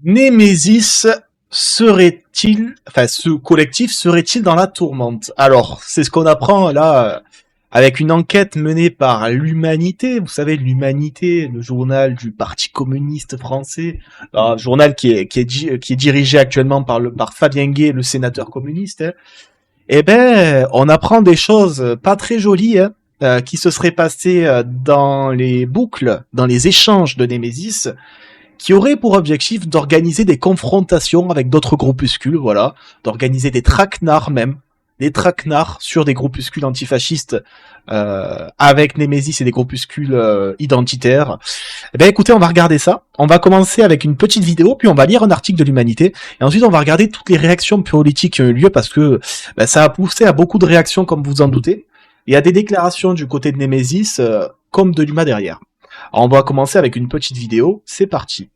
Némésis ce collectif serait-il dans la tourmente? Alors, c'est ce qu'on apprend là avec une enquête menée par l'Humanité. Vous savez, l'Humanité, le journal du Parti communiste français, un journal qui est dirigé actuellement par Fabien Gay, le sénateur communiste. Hein. Eh ben, on apprend des choses pas très jolies. Hein, qui se seraient passées dans les boucles, dans les échanges de Némésis, qui aurait pour objectif d'organiser des confrontations avec d'autres groupuscules, voilà, d'organiser des traquenards même, des traquenards sur des groupuscules antifascistes avec Némésis et des groupuscules identitaires. Eh ben écoutez, on va regarder ça. On va commencer avec une petite vidéo, puis on va lire un article de l'Humanité, et ensuite on va regarder toutes les réactions politiques qui ont eu lieu, parce que ça a poussé à beaucoup de réactions, comme vous en doutez. Il y a des déclarations du côté de Némésis, comme de l'UMA derrière. Alors on va commencer avec une petite vidéo, c'est parti.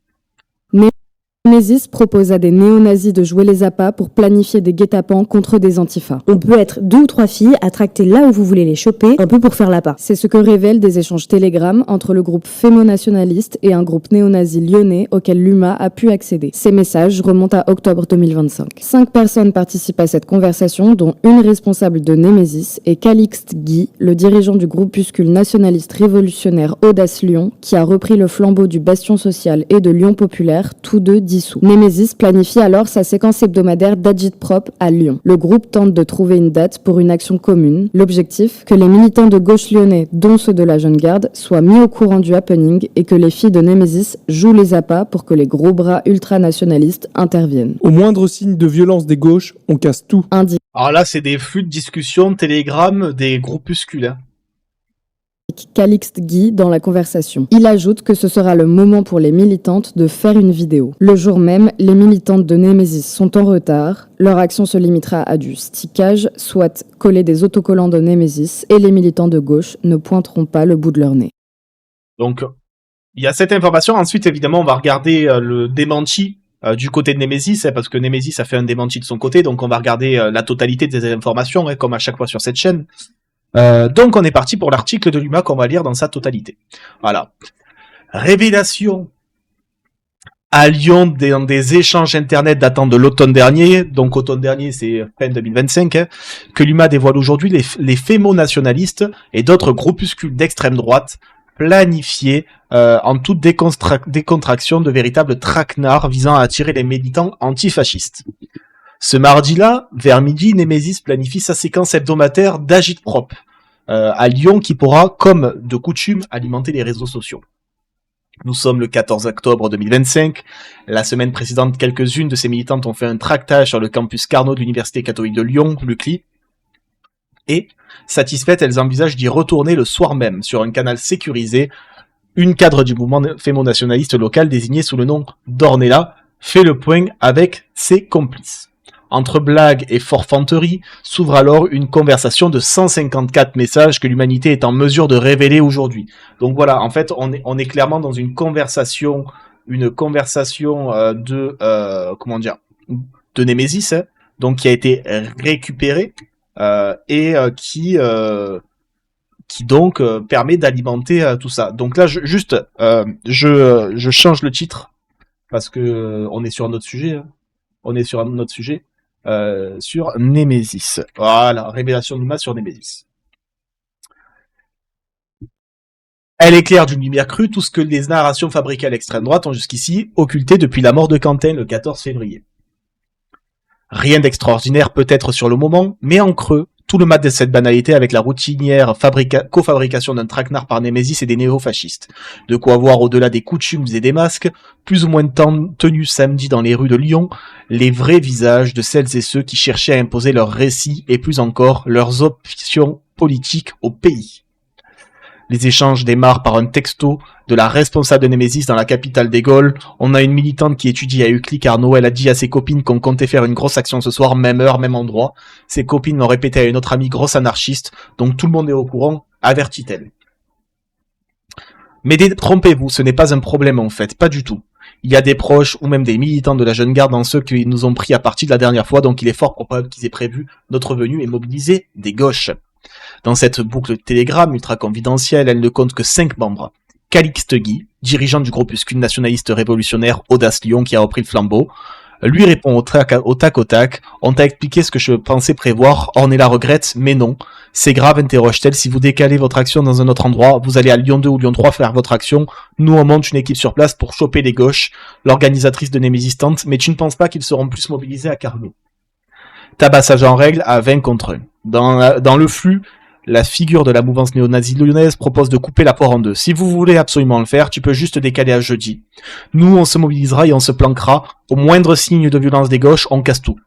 Némésis propose à des néo-nazis de jouer les appâts pour planifier des guet-apens contre des antifas. On peut être 2 ou 3 filles à tracter là où vous voulez les choper, un peu pour faire l'appât. C'est ce que révèlent des échanges Telegram entre le groupe fémonationaliste et un groupe néo-nazi lyonnais auquel l'UMA a pu accéder. Ces messages remontent à octobre 2025. 5 personnes participent à cette conversation, dont une responsable de Némésis et Calixte Guy, le dirigeant du groupuscule nationaliste révolutionnaire Audace Lyon, qui a repris le flambeau du Bastion Social et de Lyon Populaire, tous deux dissous. Némésis planifie alors sa séquence hebdomadaire d'agit-prop à Lyon. Le groupe tente de trouver une date pour une action commune. L'objectif, que les militants de gauche lyonnais, dont ceux de la Jeune Garde, soient mis au courant du happening et que les filles de Némésis jouent les appâts pour que les gros bras ultranationalistes interviennent. Au moindre signe de violence des gauches, on casse tout. Alors là, c'est des flux de discussion, Telegram, des groupuscules. Hein. Calixte Guy dans la conversation. Il ajoute que ce sera le moment pour les militantes de faire une vidéo. Le jour même, les militantes de Némésis sont en retard. Leur action se limitera à du stickage, soit coller des autocollants de Némésis, et les militants de gauche ne pointeront pas le bout de leur nez. Donc, il y a cette information. Ensuite, évidemment, on va regarder le démenti du côté de Némésis, parce que Némésis a fait un démenti de son côté, donc on va regarder la totalité des informations, comme à chaque fois sur cette chaîne. Donc on est parti pour l'article de l'UMA qu'on va lire dans sa totalité. Voilà. Révélation à Lyon dans des échanges internet datant de l'automne dernier, donc automne dernier c'est fin 2025, que l'UMA dévoile aujourd'hui les fémonationalistes et d'autres groupuscules d'extrême droite planifiés en toute décontraction de véritables traquenards visant à attirer les militants antifascistes. Ce mardi-là, vers midi, Némésis planifie sa séquence hebdomadaire d'agit-prop à Lyon qui pourra, comme de coutume, alimenter les réseaux sociaux. Nous sommes le 14 octobre 2025. La semaine précédente, quelques-unes de ces militantes ont fait un tractage sur le campus Carnot de l'Université catholique de Lyon, l'UCLI. Et, satisfaites, elles envisagent d'y retourner le soir même, sur un canal sécurisé. Une cadre du mouvement fémonationaliste local, désignée sous le nom d'Ornella, fait le point avec ses complices. Entre blagues et forfanteries, s'ouvre alors une conversation de 154 messages que l'humanité est en mesure de révéler aujourd'hui. Donc voilà, en fait, on est clairement dans une conversation de Némésis, hein, donc qui a été récupérée et qui donc permet d'alimenter tout ça. Donc là, je change le titre parce que on est sur un autre sujet. Hein. On est sur un autre sujet. Sur Némésis. Voilà, révélation d'Uma sur Némésis. Elle éclaire d'une lumière crue tout ce que les narrations fabriquées à l'extrême droite ont jusqu'ici occulté depuis la mort de Quentin le 14 février. Rien d'extraordinaire peut-être sur le moment, mais en creux, tout le mat de cette banalité avec la routinière cofabrication d'un traquenard par Némésis et des néo-fascistes. De quoi voir au-delà des coutumes et des masques, plus ou moins tenus samedi dans les rues de Lyon, les vrais visages de celles et ceux qui cherchaient à imposer leurs récits et plus encore leurs options politiques au pays. Les échanges démarrent par un texto de la responsable de Némésis dans la capitale des Gaules. On a une militante qui étudie à UCLI Carnot. Elle a dit à ses copines qu'on comptait faire une grosse action ce soir, même heure, même endroit. Ses copines l'ont répété à une autre amie grosse anarchiste, donc tout le monde est au courant, avertit-elle. Mais détrompez-vous, ce n'est pas un problème en fait, pas du tout. Il y a des proches ou même des militants de la Jeune Garde dans ceux qui nous ont pris à partie de la dernière fois, donc il est fort probable qu'ils aient prévu notre venue et mobilisé des gauches. Dans cette boucle de Telegram ultra confidentielle, elle ne compte que 5 membres. Calixte Guy, dirigeant du groupuscule nationaliste révolutionnaire Audace Lyon qui a repris le flambeau, lui répond au tac au tac. On t'a expliqué ce que je pensais prévoir, Ornella regrette, mais non. C'est grave, interroge-t-elle, si vous décalez votre action dans un autre endroit, vous allez à Lyon 2 ou Lyon 3 faire votre action. Nous, on monte une équipe sur place pour choper les gauches, l'organisatrice de Némésis tente, mais tu ne penses pas qu'ils seront plus mobilisés à Carnot. Tabassage en règle à 20 contre 1. Dans le flux, la figure de la mouvance néo-nazie lyonnaise propose de couper la poire en deux. Si vous voulez absolument le faire, tu peux juste décaler à jeudi. Nous, on se mobilisera et on se planquera. Au moindre signe de violence des gauches, on casse tout.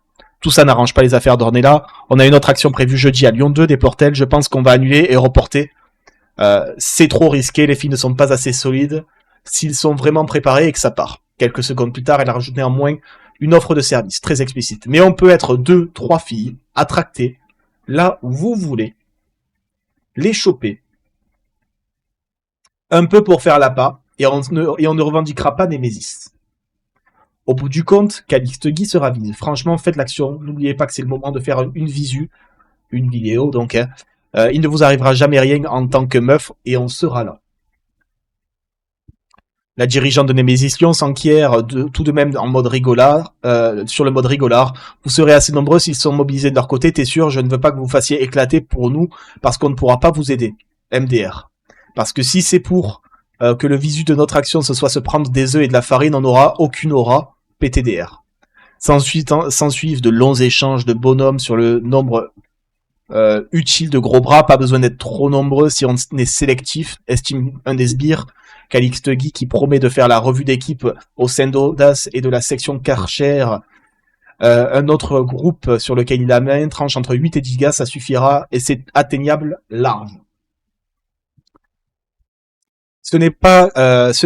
Tout ça n'arrange pas les affaires d'Ornella. On a une autre action prévue jeudi à Lyon 2, déplore-t-elle. Je pense qu'on va annuler et reporter. C'est trop risqué, les filles ne sont pas assez solides. S'ils sont vraiment préparés et que ça part. Quelques secondes plus tard, elle a rajouté néanmoins une offre de service très explicite. Mais on peut être 2, 3 filles, attractées, là où vous voulez, les choper, un peu pour faire l'appât, et on ne revendiquera pas Némésis. Au bout du compte, Calixte Guy se ravise. Franchement, faites l'action. N'oubliez pas que c'est le moment de faire une vidéo, donc il ne vous arrivera jamais rien en tant que meuf, et on sera là. La dirigeante de Némésis Lyon s'enquiert tout de même en mode rigolard, sur le mode rigolard. Vous serez assez nombreux s'ils sont mobilisés de leur côté, t'es sûr, je ne veux pas que vous fassiez éclater pour nous, parce qu'on ne pourra pas vous aider. MDR. Parce que si c'est pour que le visu de notre action ce soit se prendre des œufs et de la farine, on n'aura aucune aura. PTDR. S'ensuivent de longs échanges de bonhommes sur le nombre utile de gros bras, pas besoin d'être trop nombreux si on est sélectif, estime un des sbires. Calixte Guy qui promet de faire la revue d'équipe au sein d'Audace et de la section Karcher. Un autre groupe sur lequel il a main tranche entre 8 et 10 gars, ça suffira et c'est atteignable large. Ce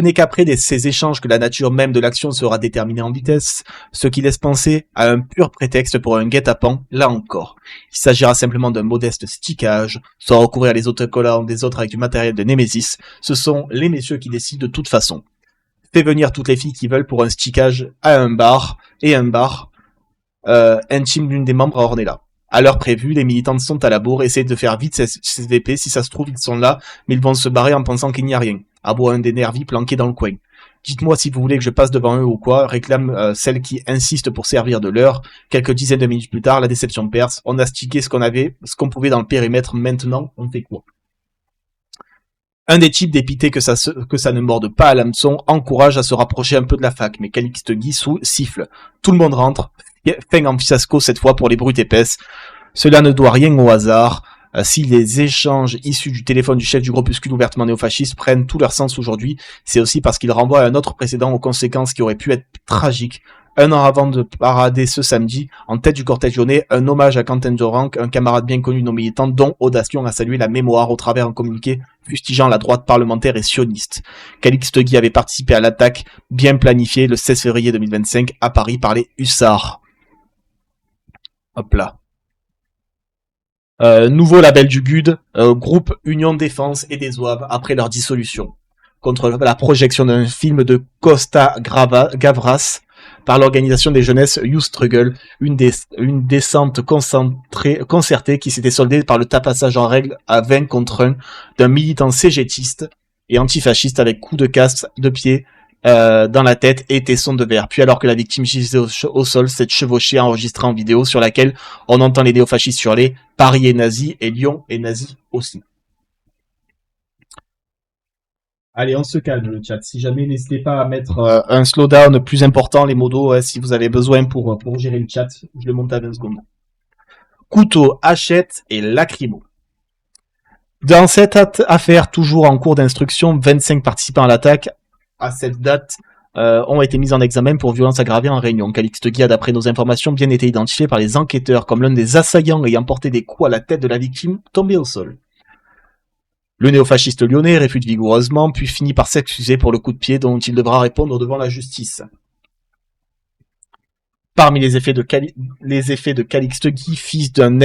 n'est qu'après ces échanges que la nature même de l'action sera déterminée en vitesse, ce qui laisse penser à un pur prétexte pour un guet-apens, là encore. Il s'agira simplement d'un modeste stickage, soit recouvrir les autocollants des autres avec du matériel de Némésis. Ce sont les messieurs qui décident de toute façon. Fais venir toutes les filles qui veulent pour un stickage à un bar, intime d'une des membres à Ornella. À l'heure prévue, les militantes sont à la bourre, essayent de faire vite ces VP, si ça se trouve, ils sont là, mais ils vont se barrer en pensant qu'il n'y a rien. Aboie un des nervis planqués dans le coin. Dites-moi si vous voulez que je passe devant eux ou quoi, réclame celle qui insiste pour servir de l'heure. Quelques dizaines de minutes plus tard, la déception perce, on a stické ce qu'on pouvait dans le périmètre, maintenant, on fait quoi? Un des types dépité que ça ne morde pas à l'hameçon encourage à se rapprocher un peu de la fac, mais Calixte Guy siffle. Tout le monde rentre, fin en fiasco cette fois pour les brutes épaisses. Cela ne doit rien au hasard. Si les échanges issus du téléphone du chef du groupuscule ouvertement néofasciste prennent tout leur sens aujourd'hui, c'est aussi parce qu'ils renvoient à un autre précédent aux conséquences qui auraient pu être tragiques. Un an avant de parader ce samedi, en tête du cortège lyonnais, un hommage à Quentin Doranc, un camarade bien connu de nos militants, dont Audace Lyon a salué la mémoire au travers d'un communiqué fustigeant la droite parlementaire et sioniste. Calixte Guy avait participé à l'attaque bien planifiée le 16 février 2025 à Paris par les hussards. Hop là. Nouveau label du GUD, groupe Union Défense et des Zouaves après leur dissolution. Contre la projection d'un film de Costa Gavras par l'organisation des jeunesses Youth Struggle, une descente concertée qui s'était soldée par le tapassage en règle à 20 contre 1 d'un militant cégétiste et antifasciste avec coups de casse de pied dans la tête et tessons de verre. Puis alors que la victime gisait au sol, cette chevauchée enregistrée en vidéo sur laquelle on entend les néofascistes hurler « Paris est nazi et Lyon est nazi aussi ». Allez, on se calme le chat. Si jamais, n'hésitez pas à mettre un slowdown plus important, les modos, si vous avez besoin pour gérer le chat. Je le monte à 20 secondes. Couteau, hachette et lacrymo. Dans cette affaire toujours en cours d'instruction, 25 participants à l'attaque à cette date ont été mis en examen pour violence aggravée en réunion. Calixte Guy a, d'après nos informations, bien été identifié par les enquêteurs comme l'un des assaillants ayant porté des coups à la tête de la victime tombée au sol. Le néofasciste lyonnais réfute vigoureusement, puis finit par s'excuser pour le coup de pied dont il devra répondre devant la justice. Parmi les effets de Calixte Guy, fils d'une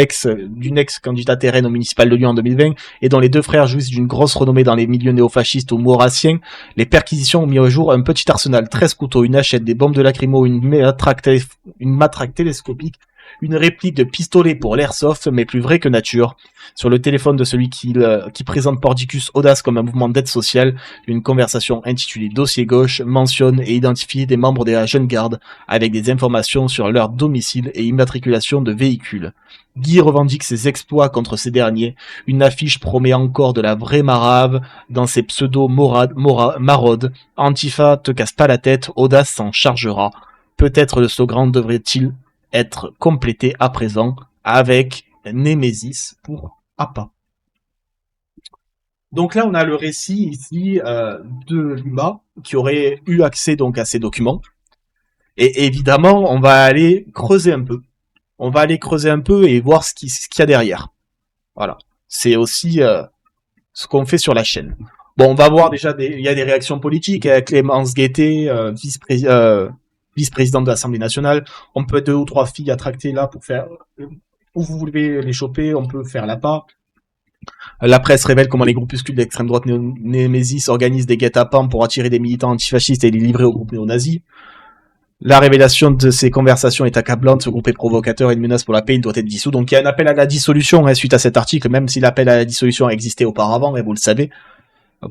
ex-candidate RN au municipal de Lyon en 2020, et dont les deux frères jouissent d'une grosse renommée dans les milieux néofascistes ou maurassiens, les perquisitions ont mis au jour un petit arsenal, 13 couteaux, une hachette, des bombes de lacrymo, une matraque télescopique, Une réplique de pistolet pour l'airsoft, mais plus vrai que nature. Sur le téléphone de celui qui présente Pordicus Audace comme un mouvement d'aide sociale, une conversation intitulée Dossier gauche mentionne et identifie des membres de la jeune garde avec des informations sur leur domicile et immatriculation de véhicules. Guy revendique ses exploits contre ces derniers. Une affiche promet encore de la vraie marave dans ses pseudo-maraudes. Antifa te casse pas la tête, Audace s'en chargera. Peut-être le slogan devrait-il être complété à présent avec Némésis pour APA. Donc là, on a le récit ici de Luma qui aurait eu accès donc à ces documents. Et évidemment, on va aller creuser un peu. On va aller creuser un peu et voir ce qu'il y a derrière. Voilà. C'est aussi ce qu'on fait sur la chaîne. Bon, on va voir déjà, il y a des réactions politiques. Clémence Guettet, vice-présidente de l'Assemblée nationale. On peut être 2 ou 3 filles à tracter là pour faire... Où vous voulez les choper, on peut faire l'appât. La presse révèle comment les groupuscules d'extrême droite Némésis organisent des guet-apens pour attirer des militants antifascistes et les livrer aux groupes néo-nazis. La révélation de ces conversations est accablante, ce groupe est provocateur et une menace pour la paix, il doit être dissous. Donc il y a un appel à la dissolution suite à cet article, même si l'appel à la dissolution existait auparavant, et vous le savez.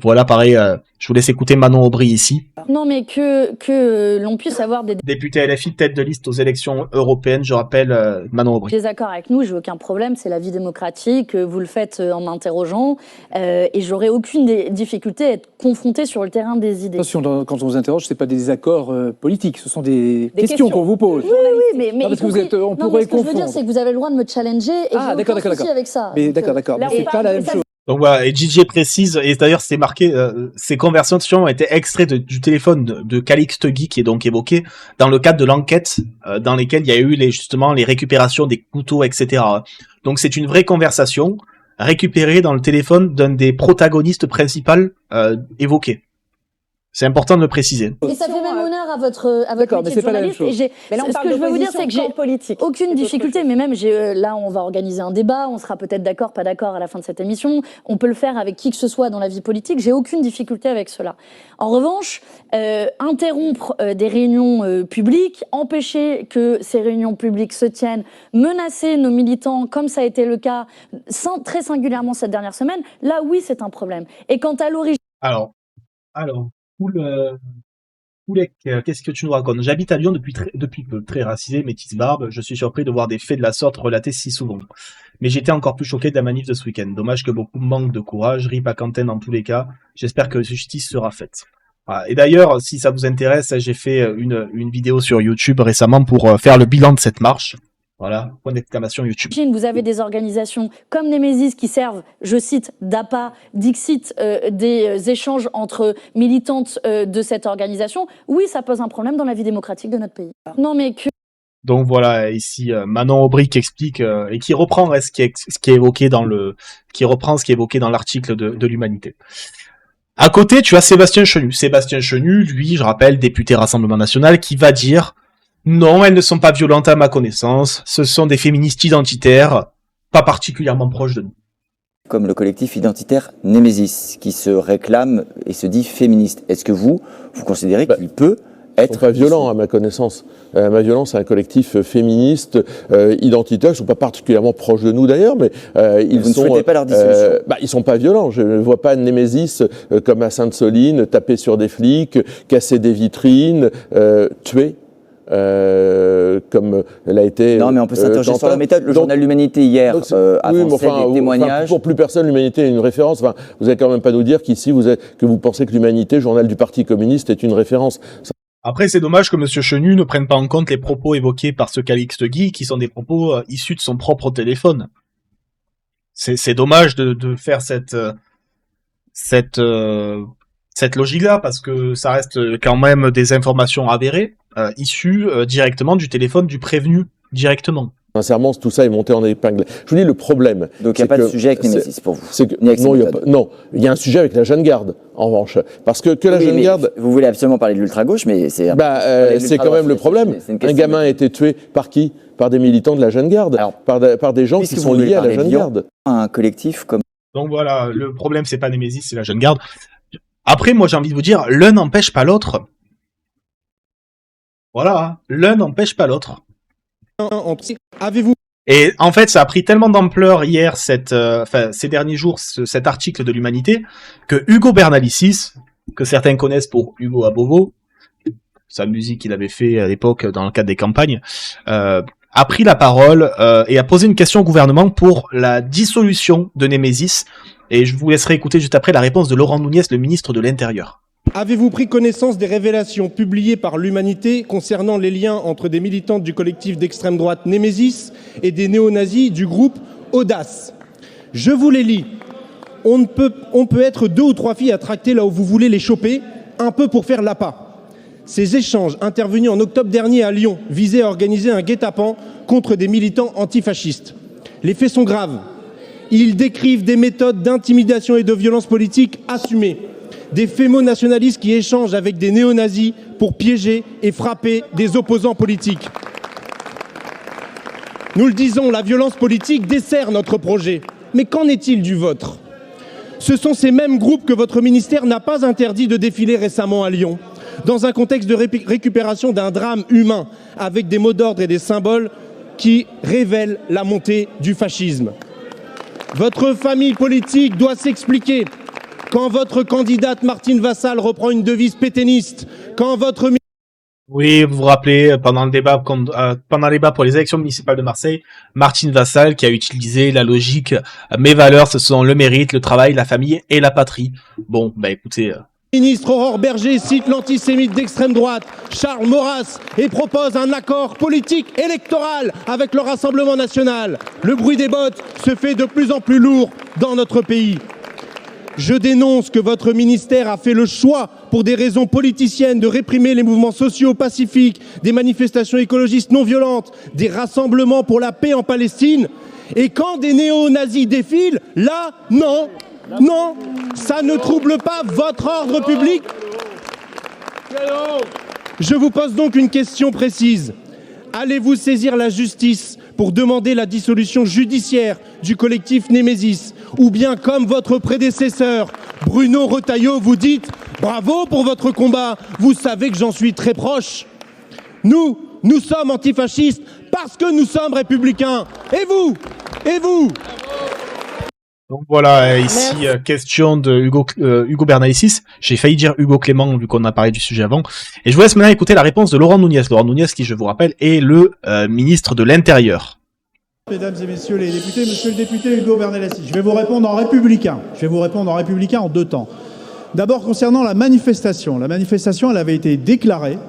Voilà, pareil, je vous laisse écouter Manon Aubry ici. Non, mais que l'on puisse avoir des Député LFI, tête de liste aux élections européennes, je rappelle Manon Aubry. désaccords avec nous, j'ai aucun problème, c'est la vie démocratique, vous le faites en m'interrogeant, et j'aurais aucune difficulté à être confrontée sur le terrain des idées. Attention, quand on vous interroge, c'est pas des désaccords politiques, ce sont des questions qu'on vous pose. Oui, mais Non, parce que vous êtes, on non, pourrait mais ce que je veux dire, confondre. c'est que vous avez le droit de me challenger, et j'ai aucun souci avec ça. Mais Donc, d'accord, mais là, c'est on pas la parle- même chose. Donc voilà, et DJ précise, et d'ailleurs c'est marqué, ces conversations ont été extraites du téléphone de Calixte Guy qui est donc évoqué dans le cadre de l'enquête dans lesquelles il y a eu justement les récupérations des couteaux, etc. Donc c'est une vraie conversation récupérée dans le téléphone d'un des protagonistes principaux évoqués. C'est important de le préciser. Et ça fait même honneur à votre D'accord, mais métier de c'est pas la même journaliste. Et chose. mais là, ce que je veux vous dire, c'est que j'ai politique. aucune difficulté, mais même là, on va organiser un débat, on sera peut-être d'accord, pas d'accord à la fin de cette émission. On peut le faire avec qui que ce soit dans la vie politique. J'ai aucune difficulté avec cela. En revanche, interrompre des réunions publiques, empêcher que ces réunions publiques se tiennent, menacer nos militants, comme ça a été le cas très singulièrement cette dernière semaine, là, oui, c'est un problème. Et quant à l'origine... Alors, Oulek, qu'est-ce que tu nous racontes? J'habite à Lyon depuis peu, très racisé, métisse barbe. Je suis surpris de voir des faits de la sorte relatés si souvent. Mais j'étais encore plus choqué de la manif de ce week-end. Dommage que beaucoup manquent de courage. Rip à Quentin dans tous les cas. J'espère que justice sera faite. Voilà. Et d'ailleurs, si ça vous intéresse, j'ai fait une vidéo sur YouTube récemment pour faire le bilan de cette marche. Voilà, point d'exclamation YouTube. Vous avez des organisations comme Némésis qui servent, je cite, d'appât, dixit, des échanges entre militantes de cette organisation. Oui, ça pose un problème dans la vie démocratique de notre pays. Non, mais que... Donc voilà, ici Manon Aubry qui explique et qui reprend ce qui est évoqué dans l'article de l'Humanité. À côté, tu as Sébastien Chenu. Sébastien Chenu, lui, je rappelle, député Rassemblement National, qui va dire non, elles ne sont pas violentes à ma connaissance. Ce sont des féministes identitaires, pas particulièrement proches de nous. Comme le collectif identitaire Némésis, qui se réclame et se dit féministe. Est-ce que vous considérez qu'il peut être... Ils ne sont pas violents, à ma connaissance. Ma violence, c'est un collectif féministe, identitaire. Ils ne sont pas particulièrement proches de nous, d'ailleurs, mais ils vous sont... ne souhaitez pas leur dissolution. Ils ne sont pas violents. Je ne vois pas Némésis comme à Sainte-Soline, taper sur des flics, casser des vitrines, tuer. Comme elle a été. Non, mais on peut s'interroger sur la méthode. Le journal L'Humanité hier avançait des témoignages. Pour plus personne, l'Humanité est une référence. Enfin, vous n'allez quand même pas nous dire qu'ici que vous pensez que l'Humanité, journal du Parti communiste, est une référence. Après, c'est dommage que M. Chenu ne prenne pas en compte les propos évoqués par ce Calixte Guy, qui sont des propos issus de son propre téléphone. C'est dommage de faire cette logique-là, parce que ça reste quand même des informations avérées, issues directement du téléphone du prévenu, directement. Sincèrement, tout ça est monté en épingle. Je vous dis, le problème... Donc il n'y a pas de sujet avec Némésis pour vous. Non, il y a un sujet avec la jeune garde, en revanche. Parce que la jeune garde... Vous voulez absolument parler de l'ultra-gauche, mais c'est... c'est quand même le problème. Un gamin a été tué par qui? Par des militants de la jeune garde. Alors, par des gens qui sont liés à la jeune garde. Un collectif comme... Donc voilà, le problème, c'est pas Némésis, c'est la jeune garde. Après, moi, j'ai envie de vous dire, l'un n'empêche pas l'autre. Voilà, l'un n'empêche pas l'autre. Avez-vous Et en fait, ça a pris tellement d'ampleur hier, ces derniers jours, cet article de l'Humanité, que Hugo Bernalicis, que certains connaissent pour Hugo Abovo, sa musique qu'il avait fait à l'époque dans le cadre des campagnes, a pris la parole et a posé une question au gouvernement pour la dissolution de Nemesis. Et je vous laisserai écouter juste après la réponse de Laurent Nunez, le ministre de l'Intérieur. Avez-vous pris connaissance des révélations publiées par l'Humanité concernant les liens entre des militantes du collectif d'extrême droite Nemesis et des néo-nazis du groupe Audace? Je vous les lis. On peut être 2 ou 3 filles à tracter là où vous voulez les choper, un peu pour faire l'appât. Ces échanges intervenus en octobre dernier à Lyon visaient à organiser un guet-apens contre des militants antifascistes. Les faits sont graves. Ils décrivent des méthodes d'intimidation et de violence politique assumées. Des fémo-nationalistes qui échangent avec des néo-nazis pour piéger et frapper des opposants politiques. Nous le disons, la violence politique dessert notre projet. Mais qu'en est-il du vôtre? Ce sont ces mêmes groupes que votre ministère n'a pas interdit de défiler récemment à Lyon, dans un contexte de récupération d'un drame humain, avec des mots d'ordre et des symboles qui révèlent la montée du fascisme. Votre famille politique doit s'expliquer. Quand votre candidate Martine Vassal reprend une devise pétainiste, quand votre... Oui, vous vous rappelez, pendant le débat pour les élections municipales de Marseille, Martine Vassal qui a utilisé la logique « mes valeurs, ce sont le mérite, le travail, la famille et la patrie ». Bon, bah écoutez... Ministre Aurore Berger cite l'antisémite d'extrême droite, Charles Maurras, et propose un accord politique électoral avec le Rassemblement national. Le bruit des bottes se fait de plus en plus lourd dans notre pays. Je dénonce que votre ministère a fait le choix, pour des raisons politiciennes, de réprimer les mouvements sociaux pacifiques, des manifestations écologistes non violentes, des rassemblements pour la paix en Palestine. Et quand des néo-nazis défilent, là, non, non, ça ne trouble pas votre ordre public. Je vous pose donc une question précise. Allez-vous saisir la justice pour demander la dissolution judiciaire du collectif Nemesis? Ou bien, comme votre prédécesseur, Bruno Retailleau, vous dites « Bravo pour votre combat, vous savez que j'en suis très proche ». Nous sommes antifascistes parce que nous sommes républicains. Et vous? Et vous? Donc voilà, ici, question de Hugo Bernalicis. J'ai failli dire Hugo Clément, vu qu'on a parlé du sujet avant. Et je vous laisse maintenant écouter la réponse de Laurent Nunez. Laurent Nunez, qui, je vous rappelle, est le ministre de l'Intérieur. Mesdames et messieurs les députés, monsieur le député Hugo Bernalicis, je vais vous répondre en républicain. Je vais vous répondre en républicain en 2 temps. D'abord, concernant la manifestation. La manifestation, elle avait été déclarée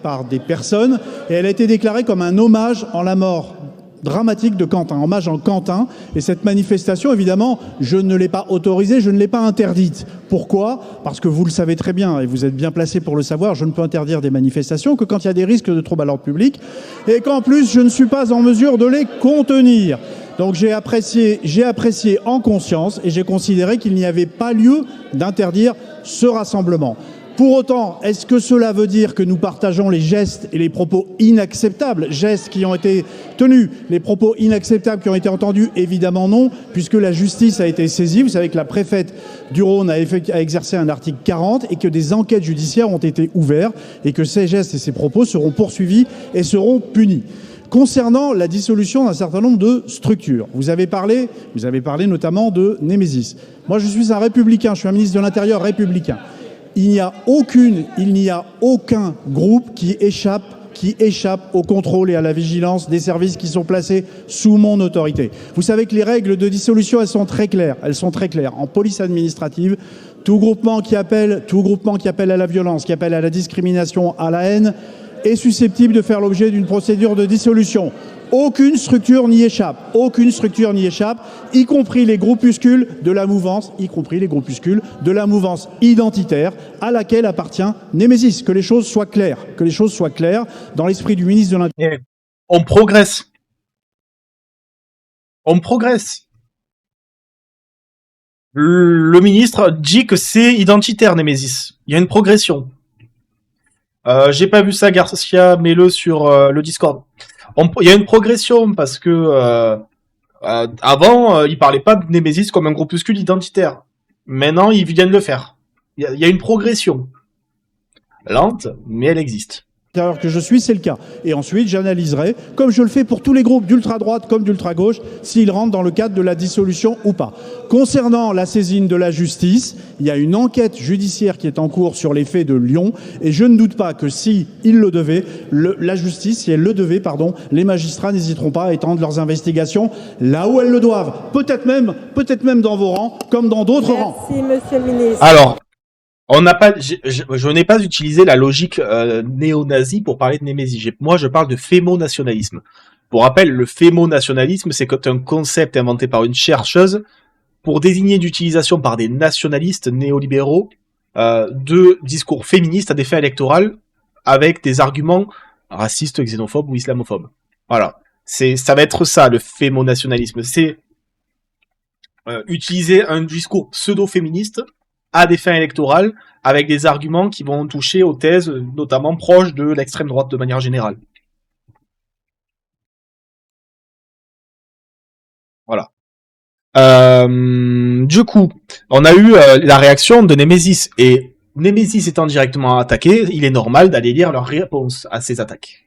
par des personnes, et elle a été déclarée comme un hommage en la mort dramatique de Quentin, hommage en Quentin. Et cette manifestation, évidemment, je ne l'ai pas autorisée, je ne l'ai pas interdite. Pourquoi? Parce que vous le savez très bien, et vous êtes bien placé pour le savoir, je ne peux interdire des manifestations que quand il y a des risques de troubles à l'ordre public, et qu'en plus, je ne suis pas en mesure de les contenir. Donc j'ai apprécié en conscience, et j'ai considéré qu'il n'y avait pas lieu d'interdire ce rassemblement. Pour autant, est-ce que cela veut dire que nous partageons les gestes et les propos inacceptables, gestes qui ont été tenus, les propos inacceptables qui ont été entendus? Évidemment non, puisque la justice a été saisie. Vous savez que la préfète du Rhône a exercé un article 40 et que des enquêtes judiciaires ont été ouvertes et que ces gestes et ces propos seront poursuivis et seront punis. Concernant la dissolution d'un certain nombre de structures, vous avez parlé notamment de Nemesis. Moi, je suis un républicain, je suis un ministre de l'Intérieur républicain. Il n'y a aucun groupe qui échappe au contrôle et à la vigilance des services qui sont placés sous mon autorité. Vous savez que les règles de dissolution, elles sont très claires. En police administrative, tout groupement qui appelle à la violence, qui appelle à la discrimination, à la haine, est susceptible de faire l'objet d'une procédure de dissolution. Aucune structure n'y échappe, y compris les groupuscules de la mouvance, identitaire à laquelle appartient Nemesis. Que les choses soient claires, dans l'esprit du ministre de l'Intérieur. On progresse. Le ministre dit que c'est identitaire, Nemesis. Il y a une progression. J'ai pas vu ça, Garcia, mets-le sur le Discord. Il y a une progression parce que avant, ils parlaient pas de Nemesis comme un groupuscule identitaire. Maintenant, ils viennent le faire. Il y a une progression. Lente, mais elle existe. que je suis, c'est le cas. Et ensuite, j'analyserai, comme je le fais pour tous les groupes d'ultra-droite comme d'ultra-gauche, s'ils rentrent dans le cadre de la dissolution ou pas. Concernant la saisine de la justice, il y a une enquête judiciaire qui est en cours sur les faits de Lyon, et je ne doute pas que si ils le devaient, la justice, si elle le devait, les magistrats n'hésiteront pas à étendre leurs investigations là où elles le doivent. Peut-être même dans vos rangs, comme dans d'autres rangs. Merci, monsieur le ministre. Alors, je n'ai pas utilisé la logique néo-nazie pour parler de Némésis. Moi, je parle de fémonationalisme. Pour rappel, le fémonationalisme, c'est un concept inventé par une chercheuse pour désigner d'utilisation par des nationalistes néolibéraux de discours féministes à des fins électorales avec des arguments racistes, xénophobes ou islamophobes. Voilà. Ça va être ça, le fémonationalisme. C'est utiliser un discours pseudo-féministe à des fins électorales, avec des arguments qui vont toucher aux thèses, notamment proches de l'extrême droite de manière générale. Voilà. Du coup, on a eu la réaction de Némésis, et Némésis étant directement attaqué, il est normal d'aller lire leurs réponses à ces attaques.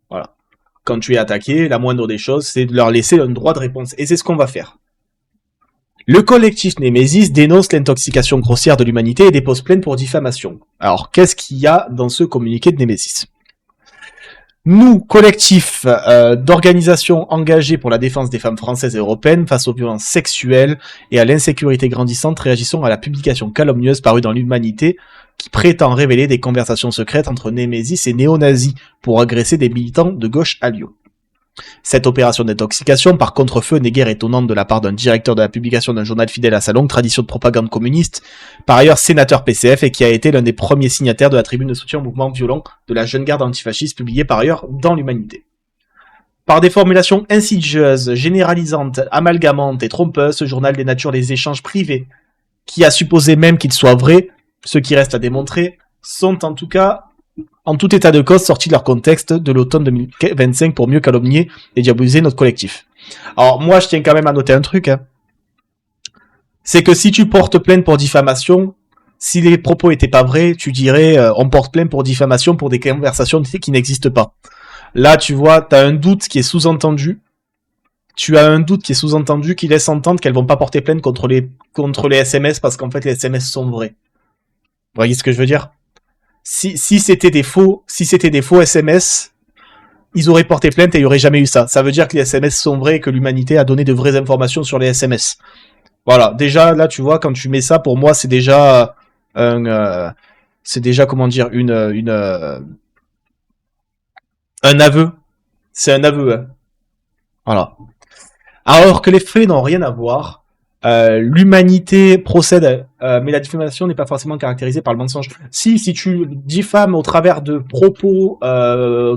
Voilà. Quand tu es attaqué, la moindre des choses, c'est de leur laisser un droit de réponse, et c'est ce qu'on va faire. Le collectif Némésis dénonce l'intoxication grossière de l'humanité et dépose plainte pour diffamation. Alors, qu'est-ce qu'il y a dans ce communiqué de Némésis? Nous, collectif d'organisations engagées pour la défense des femmes françaises et européennes face aux violences sexuelles et à l'insécurité grandissante, réagissons à la publication calomnieuse parue dans l'Humanité qui prétend révéler des conversations secrètes entre Némésis et néo-nazis pour agresser des militants de gauche à Lyon. Cette opération d'intoxication, par contre-feu, n'est guère étonnante de la part d'un directeur de la publication d'un journal fidèle à sa longue tradition de propagande communiste, par ailleurs sénateur PCF et qui a été l'un des premiers signataires de la tribune de soutien au mouvement violent de la jeune garde antifasciste publiée par ailleurs dans l'Humanité. Par des formulations insidieuses, généralisantes, amalgamantes et trompeuses, ce journal dénature les échanges privés, qui, à supposer même qu'ils soient vrais, ce qui reste à démontrer, sont en tout état de cause sortis de leur contexte de l'automne 2025 pour mieux calomnier et diaboliser notre collectif. Alors moi je tiens quand même à noter un truc, c'est que si tu portes plainte pour diffamation, si les propos étaient pas vrais, tu dirais on porte plainte pour diffamation pour des conversations qui n'existent pas. Là tu vois, t'as un doute qui est sous-entendu, qui laisse entendre qu'elles vont pas porter plainte contre les SMS parce qu'en fait les SMS sont vrais. Vous voyez ce que je veux dire ? Si c'était des faux SMS, ils auraient porté plainte et il n'y aurait jamais eu ça. Ça veut dire que les SMS sont vrais et que l'humanité a donné de vraies informations sur les SMS. Voilà. Déjà, là, tu vois, quand tu mets ça, pour moi, c'est déjà un aveu. C'est un aveu, hein. Voilà. Alors que les faits n'ont rien à voir, l'humanité procède, mais la diffamation n'est pas forcément caractérisée par le mensonge. Si tu diffames au travers de propos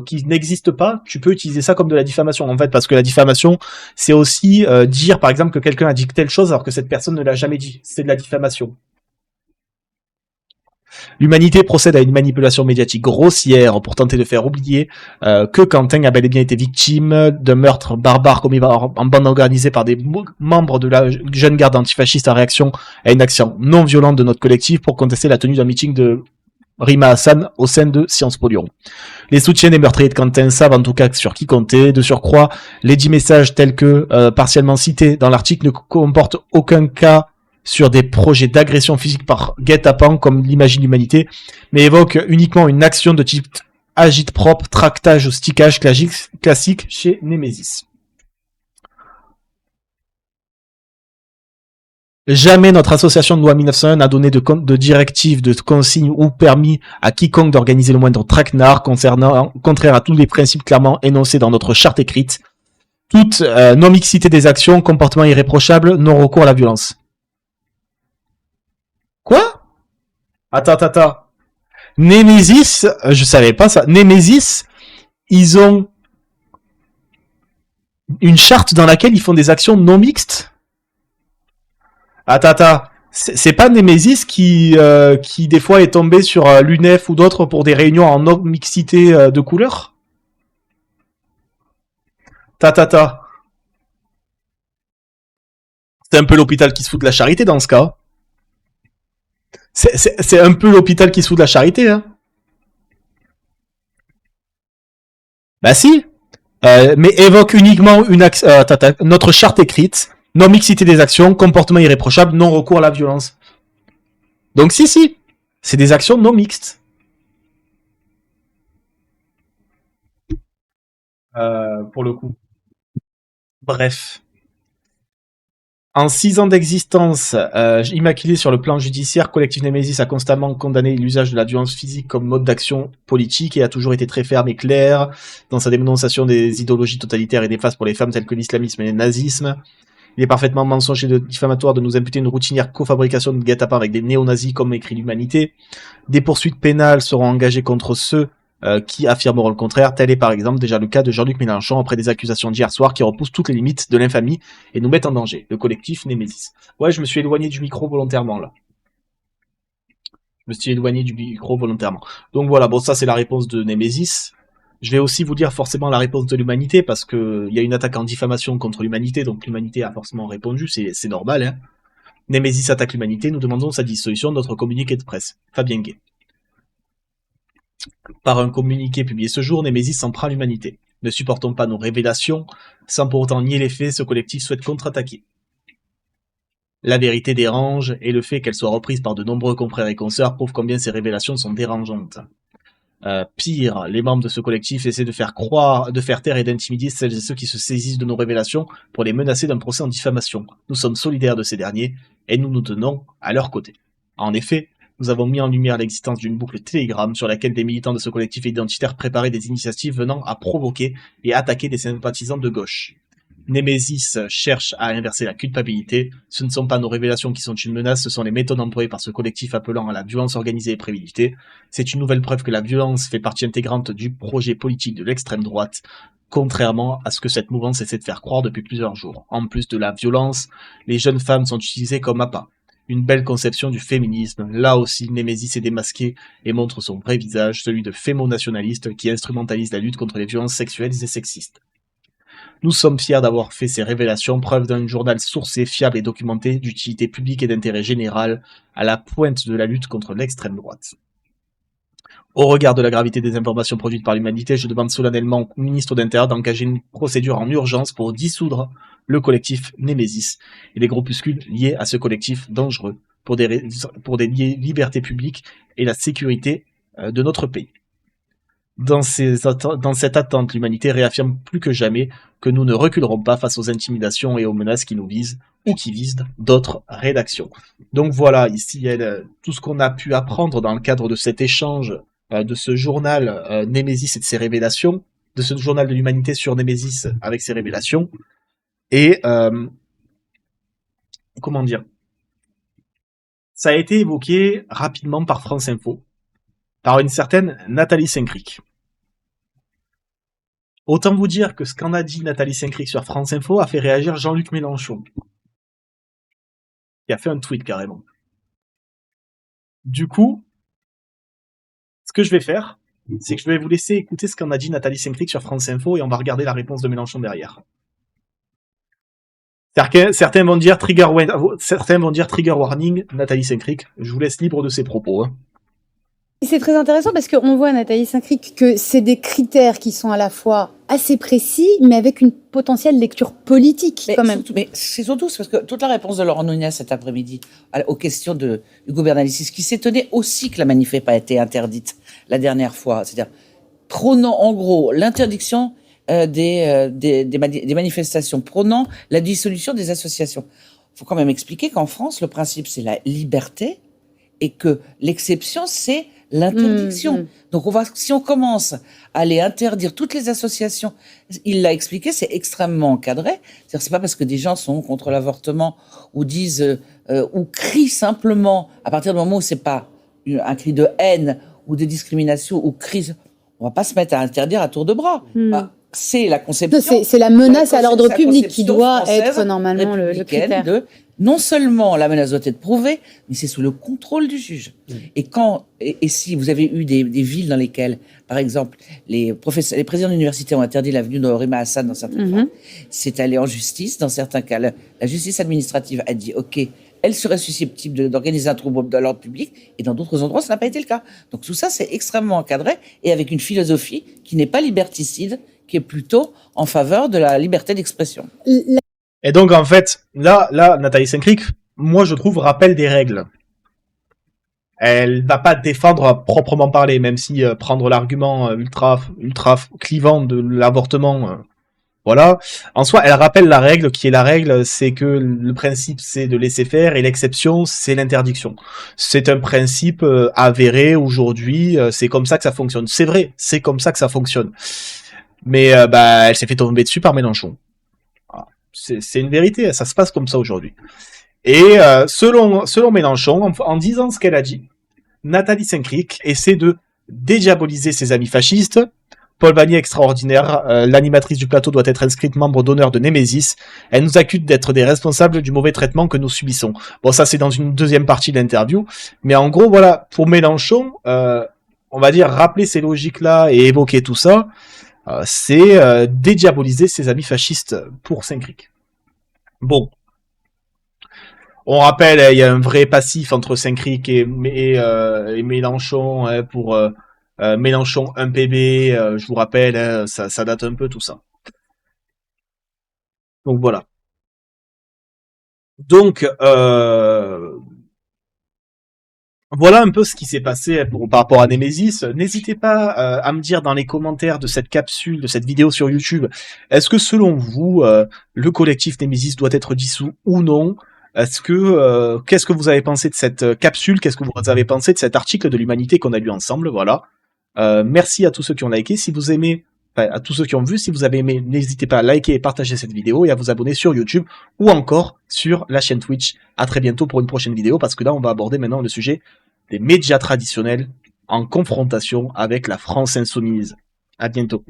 qui n'existent pas, tu peux utiliser ça comme de la diffamation, en fait, parce que la diffamation, c'est aussi dire, par exemple, que quelqu'un a dit telle chose alors que cette personne ne l'a jamais dit. C'est de la diffamation. L'humanité procède à une manipulation médiatique grossière pour tenter de faire oublier que Quentin a bel et bien été victime d'un meurtre barbare commis en bande organisée par des membres de la jeune garde antifasciste en réaction à une action non violente de notre collectif pour contester la tenue d'un meeting de Rima Hassan au sein de Sciences Po Lyon. Les soutiens des meurtriers de Quentin savent en tout cas sur qui compter. De surcroît, les 10 messages tels que partiellement cités dans l'article ne comportent aucun cas sur des projets d'agression physique par guet-apens comme l'imagine l'humanité, mais évoque uniquement une action de type agite-propre, tractage ou stickage classique chez Némésis. Jamais notre association de loi 1901 n'a donné de directives, de consignes ou permis à quiconque d'organiser le moindre traquenard contraire à tous les principes clairement énoncés dans notre charte écrite. Toute non-mixité des actions, comportement irréprochable, non-recours à la violence. Quoi ? Attends. Némésis, je savais pas ça. Némésis, ils ont une charte dans laquelle ils font des actions non mixtes. Attends. C'est pas Némésis qui des fois est tombé sur l'UNEF ou d'autres pour des réunions en non mixité de couleurs. Attends. C'est un peu l'hôpital qui se fout de la charité dans ce cas. C'est un peu l'hôpital qui se fout de la charité, hein. Bah si, mais évoque uniquement notre charte écrite, non-mixité des actions, comportement irréprochable, non-recours à la violence. Donc si, c'est des actions non mixtes. Pour le coup. Bref. En 6 ans d'existence, immaculé sur le plan judiciaire, Collectif Némésis a constamment condamné l'usage de la violence physique comme mode d'action politique et a toujours été très ferme et clair dans sa dénonciation des idéologies totalitaires et néfastes pour les femmes telles que l'islamisme et le nazisme. Il est parfaitement mensonger et diffamatoire de nous imputer une routinière cofabrication de guet-apens avec des néo-nazis comme écrit l'humanité. Des poursuites pénales seront engagées contre ceux qui affirmeront le contraire. Tel est par exemple déjà le cas de Jean-Luc Mélenchon après des accusations d'hier soir qui repoussent toutes les limites de l'infamie et nous mettent en danger. Le collectif Némésis. Ouais, je me suis éloigné du micro volontairement là. Donc voilà, bon ça c'est la réponse de Némésis. Je vais aussi vous dire forcément la réponse de l'humanité parce que il y a une attaque en diffamation contre l'humanité, donc l'humanité a forcément répondu, c'est normal. Hein. Némésis attaque l'humanité, nous demandons sa dissolution de notre communiqué de presse. Fabien Gay. Par un communiqué publié ce jour, Némésis s'en prend à l'humanité. Ne supportons pas nos révélations, sans pour autant nier les faits, ce collectif souhaite contre-attaquer. La vérité dérange, et le fait qu'elle soit reprise par de nombreux confrères et consoeurs prouve combien ces révélations sont dérangeantes. Pire, les membres de ce collectif essaient de faire taire et d'intimider celles et ceux qui se saisissent de nos révélations pour les menacer d'un procès en diffamation. Nous sommes solidaires de ces derniers, et nous nous tenons à leur côté. En effet, nous avons mis en lumière l'existence d'une boucle Telegram sur laquelle des militants de ce collectif identitaire préparaient des initiatives venant à provoquer et attaquer des sympathisants de gauche. Némésis cherche à inverser la culpabilité. Ce ne sont pas nos révélations qui sont une menace, ce sont les méthodes employées par ce collectif appelant à la violence organisée et préméditée. C'est une nouvelle preuve que la violence fait partie intégrante du projet politique de l'extrême droite, contrairement à ce que cette mouvance essaie de faire croire depuis plusieurs jours. En plus de la violence, les jeunes femmes sont utilisées comme appât. Une belle conception du féminisme. Là aussi, Némésis est démasqué et montre son vrai visage, celui de fémo-nationaliste qui instrumentalise la lutte contre les violences sexuelles et sexistes. Nous sommes fiers d'avoir fait ces révélations, preuve d'un journal sourcé, fiable et documenté, d'utilité publique et d'intérêt général, à la pointe de la lutte contre l'extrême droite. Au regard de la gravité des informations produites par l'humanité, je demande solennellement au ministre d'Intérieur d'engager une procédure en urgence pour dissoudre le collectif Némésis et les groupuscules liés à ce collectif dangereux pour des libertés publiques et la sécurité de notre pays. Dans cette attente, l'humanité réaffirme plus que jamais que nous ne reculerons pas face aux intimidations et aux menaces qui nous visent ou qui visent d'autres rédactions. Donc voilà, ici tout ce qu'on a pu apprendre dans le cadre de cet échange de ce journal Némésis et de ses révélations, de ce journal de l'humanité sur Némésis avec ses révélations, et comment dire, ça a été évoqué rapidement par France Info, par une certaine Nathalie Saint-Cric. Autant vous dire que ce qu'en a dit Nathalie Saint-Cric sur France Info a fait réagir Jean-Luc Mélenchon, qui a fait un tweet carrément. Du coup, ce que je vais faire, c'est que je vais vous laisser écouter ce qu'en a dit Nathalie Saint-Cric sur France Info et on va regarder la réponse de Mélenchon derrière. Certains vont dire trigger warning, Nathalie Saint-Cric, je vous laisse libre de ses propos. Hein. C'est très intéressant parce qu'on voit, Nathalie Saint-Cric, que c'est des critères qui sont à la fois assez précis, mais avec une potentielle lecture politique quand même. Mais c'est surtout parce que toute la réponse de Laurent Nunez cet après-midi aux questions de Hugo Bernalicis, qui s'étonnait aussi que la manif n'ait pas été interdite la dernière fois, c'est-à-dire prônant en gros l'interdiction des manifestations, prônant la dissolution des associations. Il faut quand même expliquer qu'en France, le principe c'est la liberté et que l'exception c'est l'interdiction. Donc si on commence à aller interdire toutes les associations, il l'a expliqué, c'est extrêmement encadré. C'est-à-dire c'est pas parce que des gens sont contre l'avortement ou disent ou crient simplement à partir du moment où c'est pas un cri de haine ou de discrimination ou cri, on va pas se mettre à interdire à tour de bras. C'est la conception. C'est la menace à l'ordre public qui doit être normalement le critère. Non seulement la menace doit être prouvée, mais c'est sous le contrôle du juge. Et si vous avez eu des villes dans lesquelles, par exemple, les présidents d'université ont interdit l'avenue de Rima Hassan dans certains cas, c'est allé en justice. Dans certains cas, la justice administrative a dit OK, elle serait susceptible d'organiser un trouble de l'ordre public, et dans d'autres endroits, ça n'a pas été le cas. Donc tout ça, c'est extrêmement encadré, et avec une philosophie qui n'est pas liberticide, qui est plutôt en faveur de la liberté d'expression. Et donc, en fait, là, Nathalie Saint-Cric, moi, je trouve, rappelle des règles. Elle va pas défendre à proprement parler, même si prendre l'argument ultra clivant de l'avortement, voilà. En soi, elle rappelle la règle, qui est la règle, c'est que le principe, c'est de laisser faire, et l'exception, c'est l'interdiction. C'est un principe avéré aujourd'hui, c'est comme ça que ça fonctionne. C'est vrai, c'est comme ça que ça fonctionne. Mais elle s'est fait tomber dessus par Mélenchon. C'est une vérité, ça se passe comme ça aujourd'hui. Et selon Mélenchon, en disant ce qu'elle a dit, Nathalie Saint-Cric essaie de dédiaboliser ses amis fascistes. Paul Vannier, extraordinaire, l'animatrice du plateau doit être inscrite membre d'honneur de Némésis. Elle nous accuse d'être des responsables du mauvais traitement que nous subissons. Bon, ça c'est dans une deuxième partie de l'interview. Mais en gros, voilà, pour Mélenchon, on va dire rappeler ces logiques-là et évoquer tout ça, c'est dédiaboliser ses amis fascistes pour Saint-Cric. Bon. On rappelle, il y a un vrai passif entre Saint-Cric et Mélenchon pour Mélenchon 1PB. Je vous rappelle, ça date un peu tout ça. Donc voilà. Donc voilà un peu ce qui s'est passé par rapport à Némésis. N'hésitez pas à me dire dans les commentaires de cette capsule, de cette vidéo sur YouTube, est-ce que selon vous, le collectif Némésis doit être dissous ou non? Est-ce que qu'est-ce que vous avez pensé de cette capsule? Qu'est-ce que vous avez pensé de cet article de l'Humanité qu'on a lu ensemble? Voilà. Merci à tous ceux qui ont liké. Si vous aimez, à tous ceux qui ont vu, si vous avez aimé, n'hésitez pas à liker et partager cette vidéo et à vous abonner sur YouTube ou encore sur la chaîne Twitch. À très bientôt pour une prochaine vidéo, parce que là on va aborder maintenant le sujet des médias traditionnels en confrontation avec la France insoumise. À bientôt.